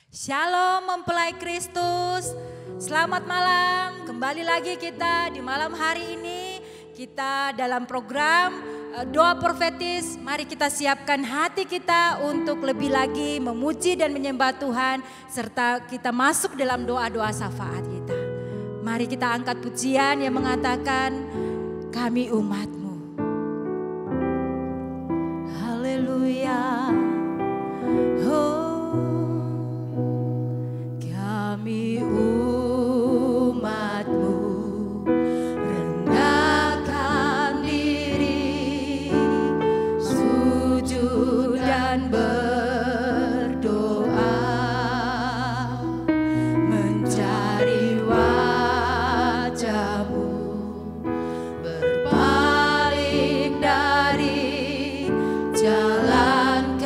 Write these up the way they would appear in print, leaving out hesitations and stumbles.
Shalom mempelai Kristus, selamat malam. Kembali lagi kita di malam hari ini. Kita dalam program doa profetis. Mari kita siapkan hati kita untuk lebih lagi memuji dan menyembah Tuhan. Serta kita masuk dalam doa-doa syafaat kita. Mari kita angkat pujian yang mengatakan, kami umat-Mu. Haleluya. Kami umat-Mu, rendahkan diri, sujud dan berdoa, mencari wajah-Mu, berpaling dari jalan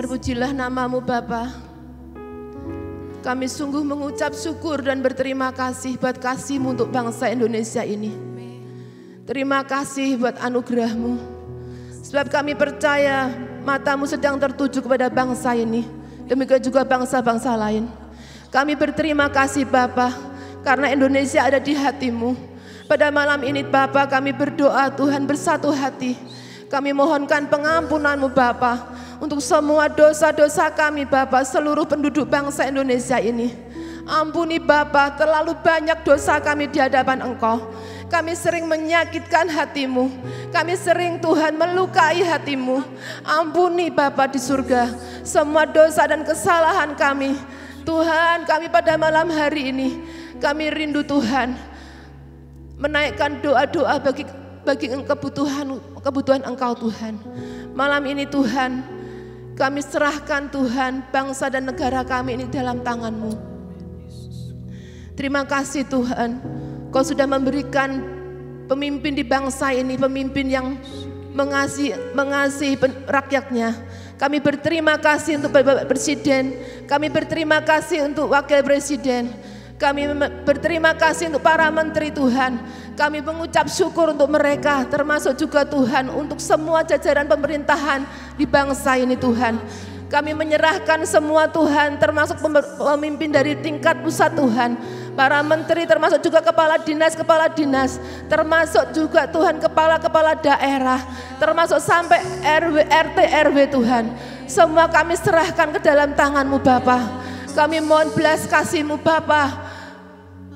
Terpujilah namamu Bapa. Kami sungguh mengucap syukur dan berterima kasih buat kasih-Mu untuk bangsa Indonesia ini. Terima kasih buat anugerah-Mu. Sebab kami percaya mata-Mu sedang tertuju kepada bangsa ini. Demikian juga bangsa-bangsa lain. Kami berterima kasih Bapa, karena Indonesia ada di hati-Mu. Pada malam ini Bapa, kami berdoa Tuhan bersatu hati. Kami mohonkan pengampunan-Mu Bapa untuk semua dosa-dosa kami Bapa, seluruh penduduk bangsa Indonesia ini. Ampuni Bapa, terlalu banyak dosa kami di hadapan Engkau. Kami sering menyakitkan hati-Mu. Kami sering Tuhan melukai hati-Mu. Ampuni Bapa di surga semua dosa dan kesalahan kami. Tuhan, kami pada malam hari ini, kami rindu Tuhan menaikkan doa-doa bagi kebutuhan Engkau Tuhan. Malam ini Tuhan, kami serahkan Tuhan bangsa dan negara kami ini dalam tangan-Mu. Terima kasih Tuhan, Kau sudah memberikan pemimpin di bangsa ini, pemimpin yang mengasihi rakyatnya. Kami berterima kasih untuk Bapak Presiden, kami berterima kasih untuk Wakil Presiden, kami berterima kasih untuk para menteri Tuhan. Kami mengucap syukur untuk mereka, termasuk juga Tuhan untuk semua jajaran pemerintahan di bangsa ini Tuhan. Kami menyerahkan semua Tuhan, termasuk pemimpin dari tingkat pusat Tuhan, para menteri termasuk juga kepala dinas, termasuk juga Tuhan kepala daerah, termasuk sampai RT RW Tuhan. Semua kami serahkan ke dalam tangan-Mu Bapa. Kami mohon belas kasih-Mu Bapa,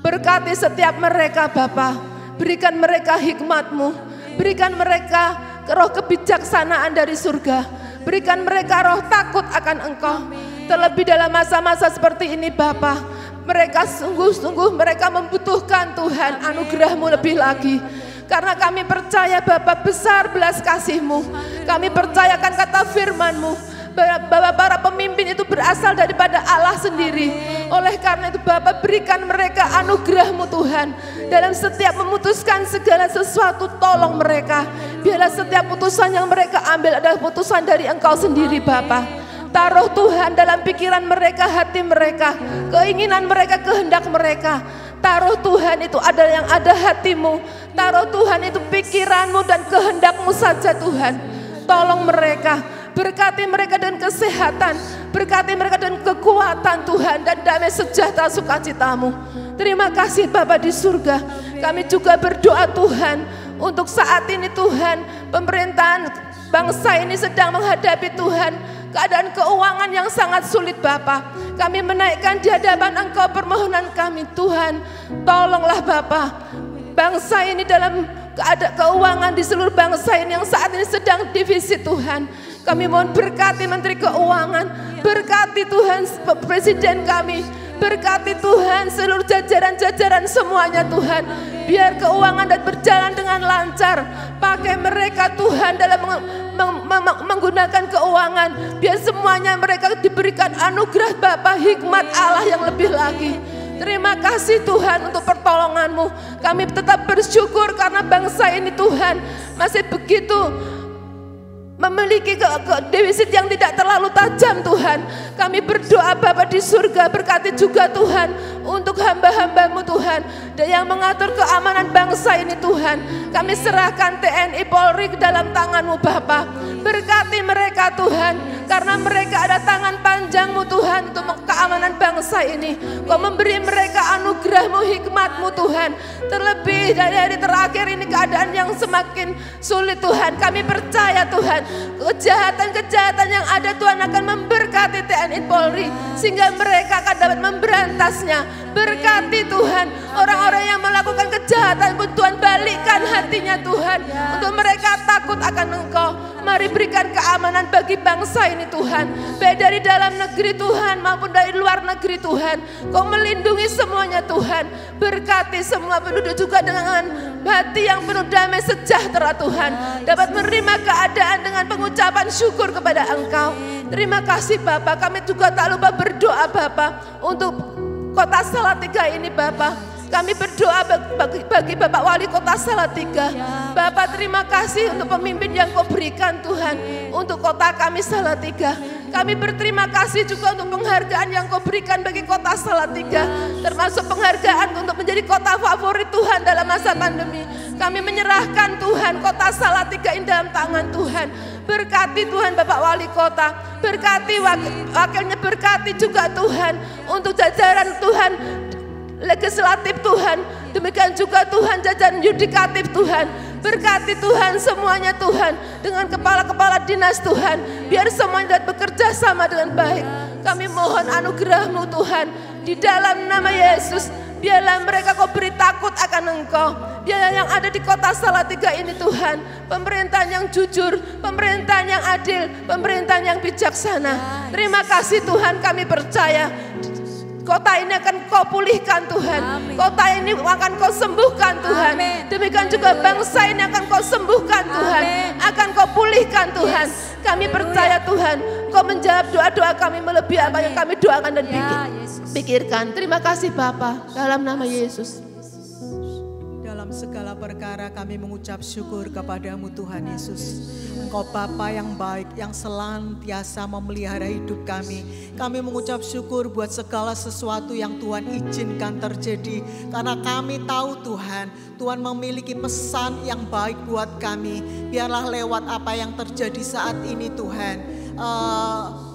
berkati setiap mereka Bapa. Berikan mereka hikmat-Mu, berikan mereka roh kebijaksanaan dari surga, berikan mereka roh takut akan Engkau. Terlebih dalam masa-masa seperti ini Bapa, mereka sungguh-sungguh mereka membutuhkan Tuhan anugerah-Mu lebih lagi. Karena kami percaya Bapa besar belas kasih-Mu, kami percayakan kata firman-Mu bahwa para pemimpin itu berasal daripada Allah sendiri. Oleh karena itu Bapa, berikan mereka anugerah-Mu Tuhan. Dalam setiap memutuskan segala sesuatu, tolong mereka. Biarlah setiap putusan yang mereka ambil adalah putusan dari Engkau sendiri Bapa. Taruh Tuhan dalam pikiran mereka, hati mereka, keinginan mereka, kehendak mereka. Taruh Tuhan itu ada yang ada hati-Mu. Taruh Tuhan itu pikiran-Mu dan kehendak-Mu saja Tuhan. Tolong mereka. Berkati mereka dengan kesehatan, berkati mereka dengan kekuatan Tuhan, dan damai sejahtera sukacita-Mu. Terima kasih Bapa di surga. Kami juga berdoa Tuhan, untuk saat ini Tuhan, pemerintahan bangsa ini sedang menghadapi Tuhan keadaan keuangan yang sangat sulit Bapa. Kami menaikkan di hadapan Engkau permohonan kami Tuhan, tolonglah Bapa bangsa ini dalam keadaan keuangan di seluruh bangsa ini yang saat ini sedang defisit Tuhan. Kami mohon berkati Menteri Keuangan, berkati Tuhan Presiden kami, berkati Tuhan seluruh jajaran-jajaran semuanya Tuhan. Biar keuangan dan berjalan dengan lancar. Pakai mereka Tuhan dalam menggunakan keuangan. Biar semuanya mereka diberikan anugerah Bapa, hikmat Allah yang lebih lagi. Terima kasih Tuhan untuk pertolongan-Mu. Kami tetap bersyukur karena bangsa ini Tuhan masih begitu memiliki defisit yang tidak terlalu tajam Tuhan. Kami berdoa Bapa di surga, berkati juga Tuhan untuk hamba-hamba-Mu Tuhan yang mengatur keamanan bangsa ini Tuhan. Kami serahkan TNI Polri ke dalam tangan-Mu Bapa. Berkati mereka Tuhan, karena mereka ada tangan panjang-Mu Tuhan untuk keamanan bangsa ini. Kau memberi mereka anugerah-Mu, hikmat-Mu Tuhan. Terlebih dari hari terakhir ini keadaan yang semakin sulit Tuhan. Kami percaya Tuhan, kejahatan-kejahatan yang ada Tuhan akan memberkati TNI Polri, sehingga mereka akan dapat memberantasnya. Berkati Tuhan orang-orang yang melakukan kejahatan pun Tuhan balikkan hatinya Tuhan, untuk mereka takut akan Engkau. Mari berikan keamanan bagi bangsa ini Tuhan, baik dari dalam negeri Tuhan maupun dari luar negeri Tuhan. Kau melindungi semuanya Tuhan. Berkati semua penduduk juga dengan hati yang penuh damai sejahtera Tuhan, dapat menerima keadaan dengan pengucapan syukur kepada Engkau. Terima kasih Bapa. Kami juga tak lupa berdoa Bapa untuk kota Salatiga ini Bapa. Kami berdoa bagi Bapak Wali Kota Salatiga. Bapak, terima kasih untuk pemimpin yang Kau berikan Tuhan untuk kota kami Salatiga. Kami berterima kasih juga untuk penghargaan yang Kau berikan bagi kota Salatiga, termasuk penghargaan untuk menjadi kota favorit Tuhan dalam masa pandemi. Kami menyerahkan Tuhan kota Salatiga ini dalam tangan Tuhan. Berkati Tuhan Bapak Wali Kota, berkati wakilnya, berkati juga Tuhan untuk jajaran Tuhan legislatif Tuhan, demikian juga Tuhan jajaran yudikatif Tuhan. Berkati Tuhan semuanya Tuhan, dengan kepala-kepala dinas Tuhan, biar semuanya dapat bekerja sama dengan baik. Kami mohon anugerah-Mu Tuhan, di dalam nama Yesus. Biarlah mereka Kau beri takut akan Engkau. Biarlah yang ada di kota Salatiga ini Tuhan, pemerintahan yang jujur, pemerintahan yang adil, pemerintahan yang bijaksana. Terima kasih Tuhan, kami percaya kota ini akan Kau pulihkan Tuhan. Amin. Kota ini akan Kau sembuhkan Tuhan. Amin. Demikian juga bangsa ini akan Kau sembuhkan Tuhan. Amin. Akan Kau pulihkan Tuhan. Yes. Kami percaya Tuhan, Kau menjawab doa-doa kami melebihi apa yang kami doakan dan pikirkan. Terima kasih Bapa, dalam nama Yesus. Dalam segala perkara kami mengucap syukur kepada-Mu Tuhan Yesus. Engkau Bapa yang baik, yang senantiasa memelihara hidup kami. Kami mengucap syukur buat segala sesuatu yang Tuhan izinkan terjadi. Karena kami tahu Tuhan, Tuhan memiliki pesan yang baik buat kami. Biarlah lewat apa yang terjadi saat ini Tuhan,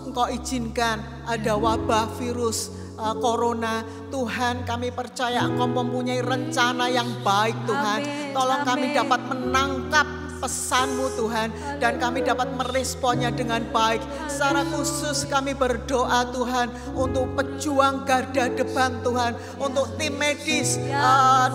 Engkau izinkan ada wabah virus corona. Tuhan, kami percaya Engkau mempunyai rencana yang baik Tuhan. Tolong kami dapat menangkap pesan-Mu Tuhan, dan kami dapat meresponnya dengan baik. Secara khusus kami berdoa Tuhan untuk pejuang garda depan Tuhan, untuk tim medis,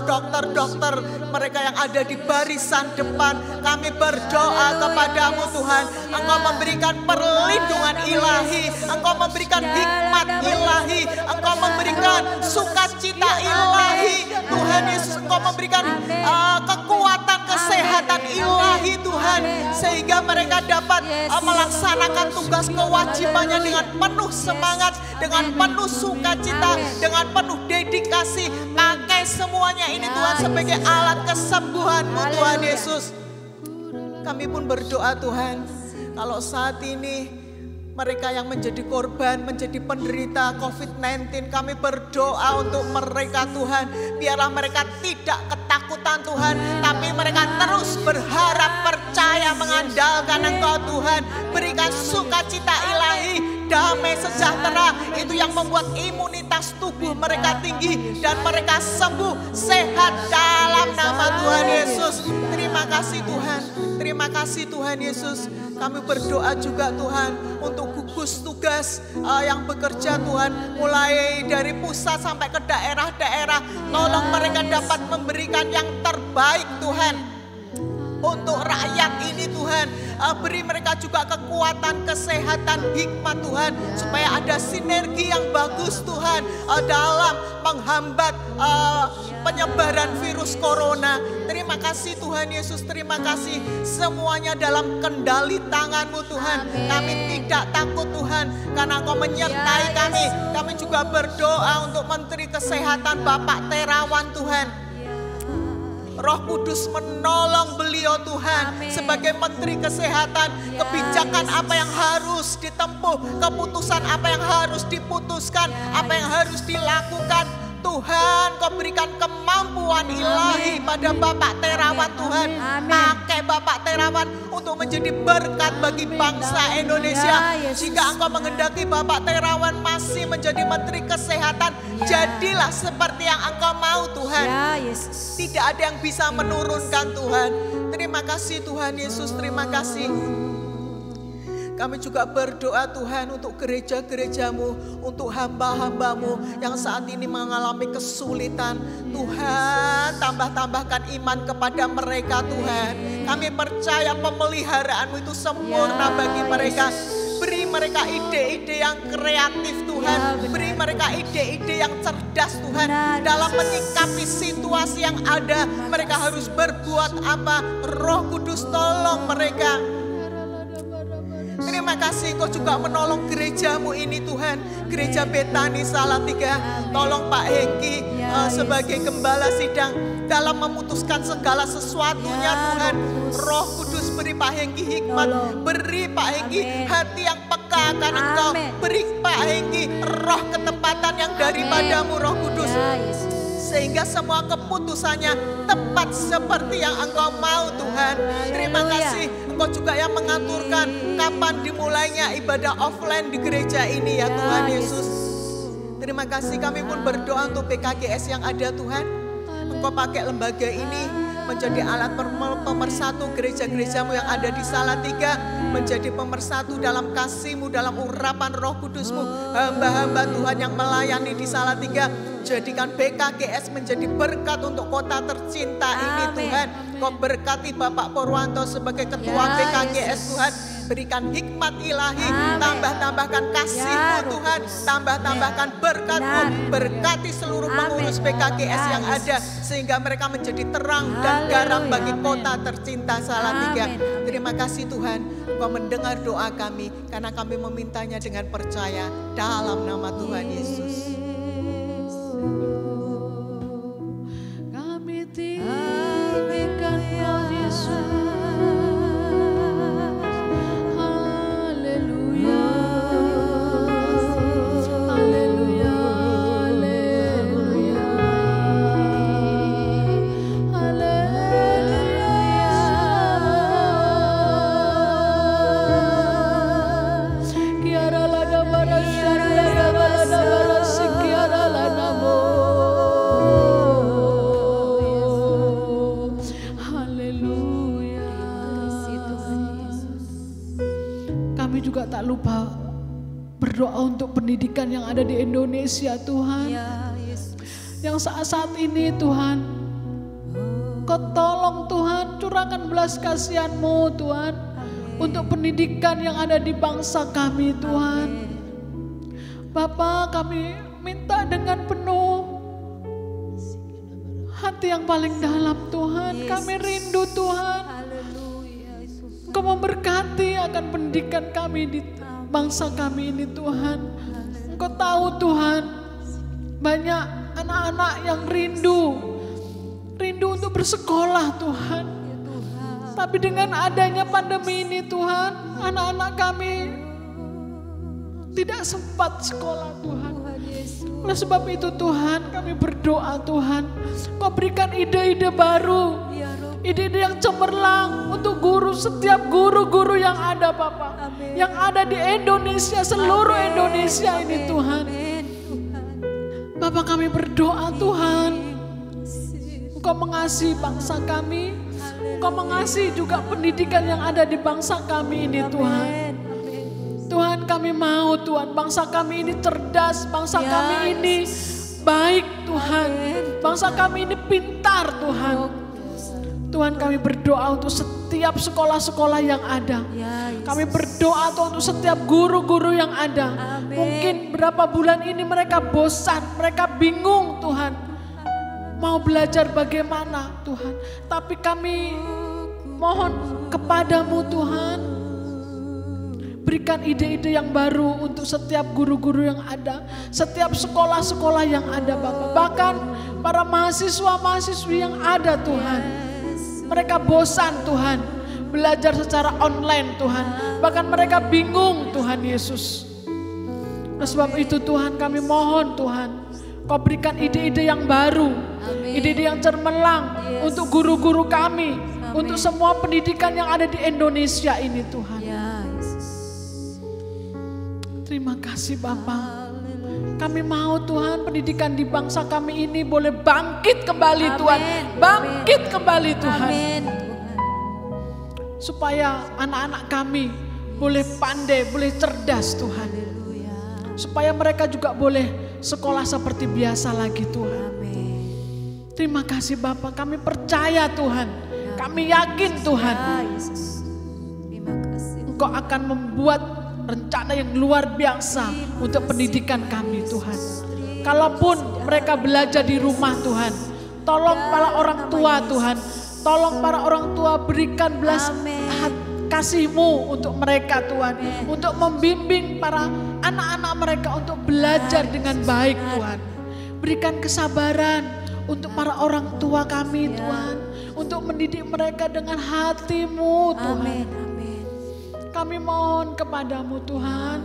dokter-dokter, mereka yang ada di barisan depan. Kami berdoa kepada-Mu Tuhan, Engkau memberikan perlindungan ilahi, Engkau memberikan hikmat ilahi, Engkau memberikan sukacita ilahi. Tuhan Yesus, Engkau memberikan kekuatan, kesehatan ilahi Tuhan, sehingga mereka dapat melaksanakan tugas kewajibannya dengan penuh semangat, dengan penuh sukacita, dengan penuh dedikasi. Pakai semuanya ini Tuhan sebagai alat kesembuhan-Mu Tuhan Yesus. Kami pun berdoa Tuhan, kalau saat ini mereka yang menjadi korban, menjadi penderita COVID-19, kami berdoa untuk mereka Tuhan. Biarlah mereka tidak ketakutan Tuhan, tapi mereka terus berharap, percaya, mengandalkan Engkau Tuhan. Berikan sukacita ilahi, damai sejahtera, itu yang membuat imunitas tubuh mereka tinggi dan mereka sembuh, sehat dalam nama Tuhan Yesus. Terima kasih Tuhan, terima kasih Tuhan Yesus. Kami berdoa juga Tuhan untuk gugus tugas yang bekerja Tuhan, mulai dari pusat sampai ke daerah-daerah. Tolong mereka dapat memberikan yang terbaik Tuhan untuk rakyat ini Tuhan. Beri mereka juga kekuatan, kesehatan, hikmat Tuhan, supaya ada sinergi yang bagus Tuhan dalam menghambat penyebaran virus corona. Terima kasih Tuhan Yesus, terima kasih. Semuanya dalam kendali tangan-Mu Tuhan. Kami tidak takut Tuhan, karena Engkau menyertai kami. Kami juga berdoa untuk Menteri Kesehatan Bapak Terawan Tuhan. Roh Kudus menolong beliau Tuhan. Amin. Sebagai Menteri Kesehatan, kebijakan apa yang harus ditempuh, keputusan apa yang harus diputuskan, apa yang harus dilakukan. Tuhan, Kau berikan kemampuan ilahi pada Bapak Terawan Tuhan. Pakai Bapak Terawan untuk menjadi berkat bagi bangsa Indonesia. Jika Engkau menghendaki Bapak Terawan masih menjadi Menteri Kesehatan, jadilah seperti yang Engkau mau Tuhan. Tidak ada yang bisa menurunkan Tuhan. Terima kasih Tuhan Yesus, terima kasih. Kami juga berdoa Tuhan untuk gereja-gereja-Mu, untuk hamba-hamba-Mu yang saat ini mengalami kesulitan. Tuhan, tambahkan iman kepada mereka Tuhan. Kami percaya pemeliharaan-Mu itu sempurna bagi mereka. Beri mereka ide-ide yang kreatif Tuhan. Beri mereka ide-ide yang cerdas Tuhan. Dalam menyikapi situasi yang ada, mereka harus berbuat apa? Roh Kudus tolong mereka. Terima kasih Engkau juga menolong gerejamu ini Tuhan. Gereja Betani Salatiga. Tolong Pak Hengki sebagai gembala sidang dalam memutuskan segala sesuatunya Tuhan. Roh Kudus beri Pak Hengki hikmat. Beri Pak Hengki hati yang peka akan Engkau. Beri Pak Hengki roh ketepatan yang daripadamu Roh Kudus. Sehingga semua keputusannya tepat seperti yang Engkau mau Tuhan. Terima kasih Engkau juga yang mengaturkan kapan dimulainya ibadah offline di gereja ini ya Tuhan Yesus. Terima kasih, kami pun berdoa untuk PKGS yang ada Tuhan. Engkau pakai lembaga ini menjadi alat pemersatu gereja-gerejamu yang ada di Salatiga. Menjadi pemersatu dalam kasih-Mu, dalam urapan Roh Kudus-Mu. Hamba-hamba Tuhan yang melayani di Salatiga. Jadikan PKGS menjadi berkat untuk kota tercinta ini Tuhan. Kau berkati Bapak Purwanto sebagai ketua PKGS Tuhan. Berikan hikmat ilahi, tambah-tambahkan kasih-Mu Tuhan, tambah-tambahkan berkat-Mu, berkati seluruh pengurus PKGS yang ada, sehingga mereka menjadi terang dan garam bagi kota tercinta Salatiga. Terima kasih Tuhan, Engkau mendengar doa kami, karena kami memintanya dengan percaya dalam nama Tuhan Yesus. Kami tinggikan Kau Yesus. Juga tak lupa berdoa untuk pendidikan yang ada di Indonesia Tuhan. Yang saat-saat ini Tuhan, Kau tolong Tuhan, curahkan belas kasihan-Mu Tuhan. Untuk pendidikan yang ada di bangsa kami Tuhan. Bapa, kami minta dengan penuh hati yang paling dalam Tuhan. Kami rindu Tuhan. Engkau memberkati akan pendidikan kami di bangsa kami ini Tuhan. Engkau tahu Tuhan, banyak anak-anak yang rindu untuk bersekolah Tuhan. Tapi dengan adanya pandemi ini Tuhan, anak-anak kami tidak sempat sekolah Tuhan. Oleh sebab itu Tuhan, kami berdoa Tuhan, Kau berikan ide-ide baru. Ide-ide yang cemerlang untuk guru, setiap guru-guru yang ada Bapak. Yang ada di Indonesia, seluruh Indonesia ini Tuhan. Bapak, kami berdoa Tuhan, Engkau mengasihi bangsa kami. Engkau mengasihi juga pendidikan yang ada di bangsa kami ini Tuhan. Tuhan, kami mau Tuhan, bangsa kami ini cerdas, bangsa kami ini baik Tuhan. Bangsa kami ini pintar Tuhan. Tuhan, kami berdoa untuk setiap sekolah-sekolah yang ada. Kami berdoa Tuhan untuk setiap guru-guru yang ada. Mungkin berapa bulan ini mereka bosan, mereka bingung Tuhan. Mau belajar bagaimana Tuhan. Tapi kami mohon kepadamu Tuhan. Berikan ide-ide yang baru untuk setiap guru-guru yang ada. Setiap sekolah-sekolah yang ada Bapak. Bahkan para mahasiswa-mahasiswi yang ada Tuhan. Mereka bosan Tuhan, belajar secara online Tuhan. Bahkan mereka bingung Tuhan Yesus. Oleh sebab itu Tuhan, kami mohon Tuhan, Kau berikan ide-ide yang baru. Ide-ide yang cemerlang untuk guru-guru kami. Untuk semua pendidikan yang ada di Indonesia ini Tuhan. Terima kasih Bapak. Kami mau Tuhan pendidikan di bangsa kami ini boleh bangkit kembali Tuhan. Bangkit kembali Tuhan. Supaya anak-anak kami boleh pandai, boleh cerdas Tuhan. Supaya mereka juga boleh sekolah seperti biasa lagi Tuhan. Terima kasih Bapak, kami percaya Tuhan. Kami yakin Tuhan. Engkau akan membuat rencana yang luar biasa untuk pendidikan kami Tuhan. Kalaupun mereka belajar di rumah Tuhan, tolong para orang tua Tuhan, tolong para orang tua berikan belas kasih-Mu untuk mereka Tuhan. Untuk membimbing para anak-anak mereka untuk belajar dengan baik Tuhan. Berikan kesabaran untuk para orang tua kami Tuhan. Untuk mendidik mereka dengan hati-Mu Tuhan. Kami mohon kepada-Mu Tuhan.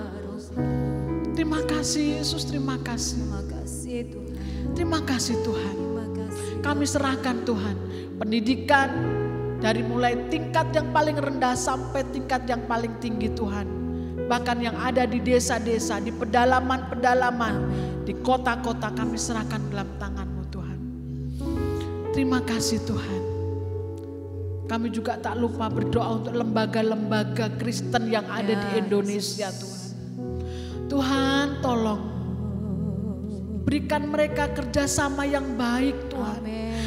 Terima kasih Yesus, terima kasih. Terima kasih Tuhan. Kami serahkan Tuhan pendidikan dari mulai tingkat yang paling rendah sampai tingkat yang paling tinggi Tuhan. Bahkan yang ada di desa-desa, di pedalaman-pedalaman, di kota-kota kami serahkan dalam tangan-Mu Tuhan. Terima kasih Tuhan. Kami juga tak lupa berdoa untuk lembaga-lembaga Kristen yang ada di Indonesia Tuhan. Tuhan tolong berikan mereka kerjasama yang baik Tuhan.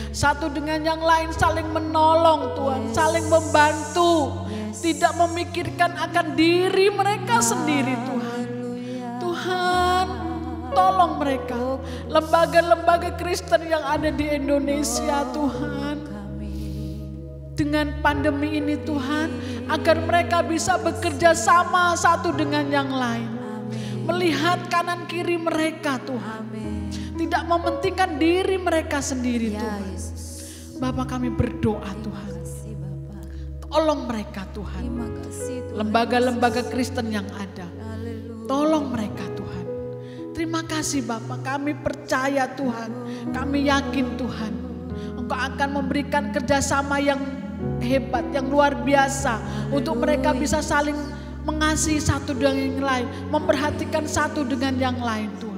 Satu dengan yang lain saling menolong Tuhan, saling membantu. Tidak memikirkan akan diri mereka sendiri Tuhan. Tuhan tolong mereka, lembaga-lembaga Kristen yang ada di Indonesia Tuhan. Dengan pandemi ini Tuhan, agar mereka bisa bekerja sama satu dengan yang lain. Melihat kanan kiri mereka Tuhan. Tidak mementingkan diri mereka sendiri Tuhan. Bapak kami berdoa Tuhan. Tolong mereka Tuhan. Lembaga-lembaga Kristen yang ada. Tolong mereka Tuhan. Terima kasih Bapak, kami percaya Tuhan. Kami yakin Tuhan. Engkau akan memberikan kerjasama yang hebat, yang luar biasa. Untuk mereka bisa saling mengasihi satu dengan yang lain. Memperhatikan satu dengan yang lain Tuhan.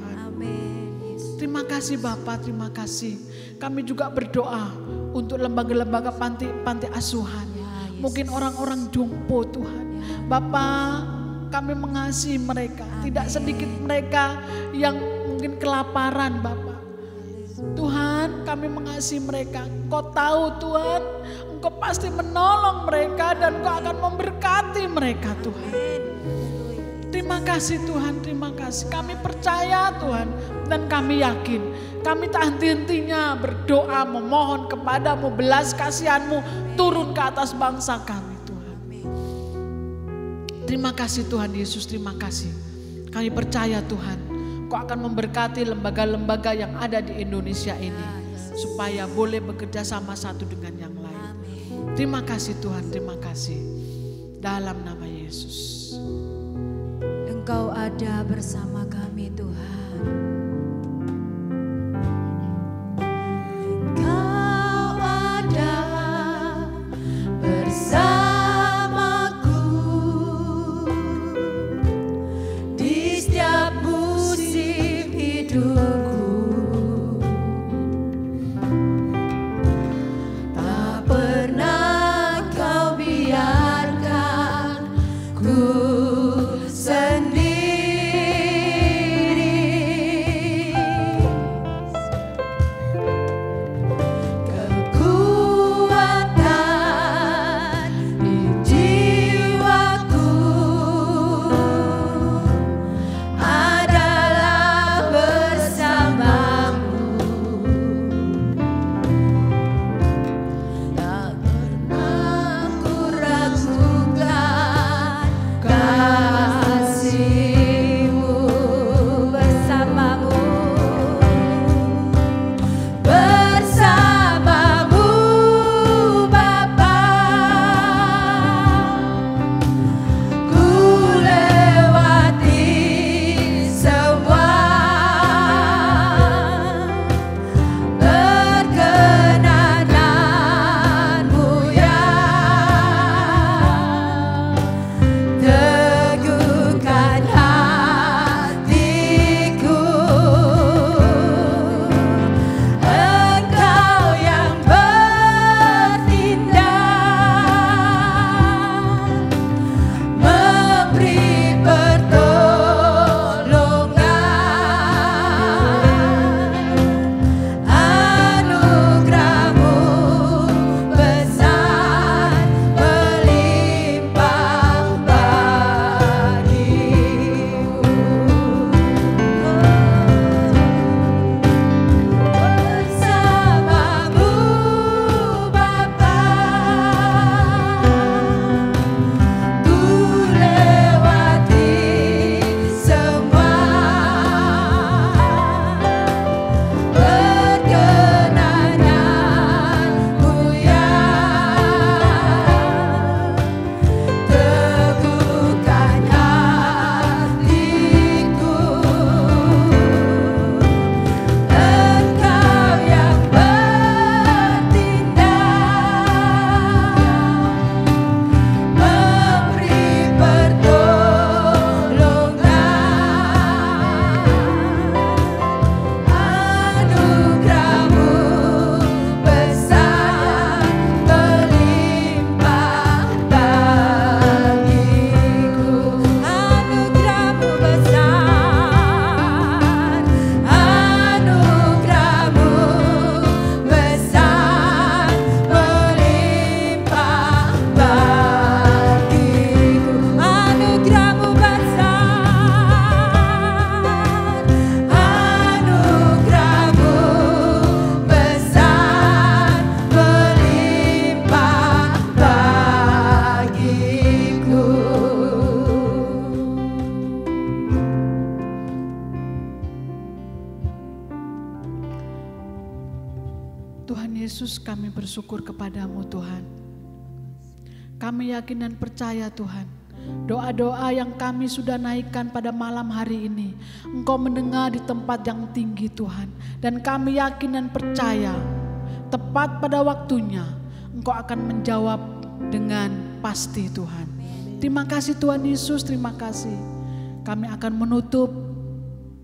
Terima kasih Bapak, terima kasih. Kami juga berdoa untuk lembaga-lembaga panti asuhan. Mungkin orang-orang jompo Tuhan. Bapak, kami mengasihi mereka. Tidak sedikit mereka yang mungkin kelaparan Bapak. Tuhan, kami mengasihi mereka. Engkau tahu Tuhan, Engkau pasti menolong mereka dan Engkau akan memberkati mereka Tuhan. Terima kasih Tuhan, terima kasih. Kami percaya Tuhan dan kami yakin. Kami tak henti-hentinya berdoa memohon kepadamu, belas kasihan-Mu turun ke atas bangsa kami Tuhan. Terima kasih Tuhan Yesus, terima kasih. Kami percaya Tuhan, Kau akan memberkati lembaga-lembaga yang ada di Indonesia ini. Supaya boleh bekerja sama satu dengan yang lain. Terima kasih Tuhan, terima kasih. Dalam nama Yesus. Engkau ada bersama kami Tuhan. Engkau ada bersamaku di setiap musim hidupku. Tak pernah Kau biarkan ku sendiri. Yesus, kami bersyukur kepadamu Tuhan. Kami yakin dan percaya Tuhan, doa-doa yang kami sudah naikkan pada malam hari ini, Engkau mendengar di tempat yang tinggi Tuhan. Dan kami yakin dan percaya, tepat pada waktunya, Engkau akan menjawab dengan pasti Tuhan. Terima kasih Tuhan Yesus, terima kasih. Kami akan menutup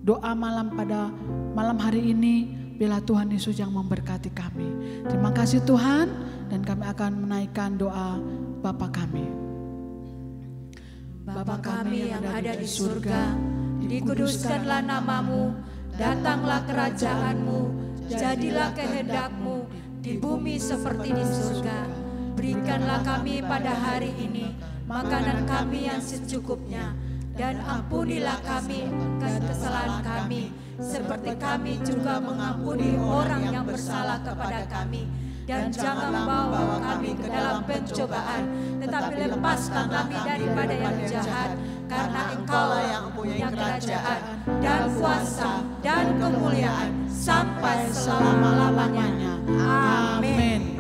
doa pada malam hari ini, bila Tuhan Yesus yang memberkati kami. Terima kasih Tuhan, dan kami akan menaikkan doa Bapa kami. Bapa kami yang ada di surga, dikuduskanlah namamu, datanglah kerajaanmu, jadilah kehendak-Mu di bumi seperti di surga. Berikanlah kami pada hari ini makanan kami yang secukupnya, dan ampunilah kami kesalahan kami, seperti kami juga mengampuni orang yang bersalah kepada kami. Dan jangan membawa kami ke dalam pencobaan, tetapi lepaskan kami daripada yang jahat. Karena Engkau yang punya kerajaan dan kuasa dan kemuliaan sampai selama-lamanya. Amin.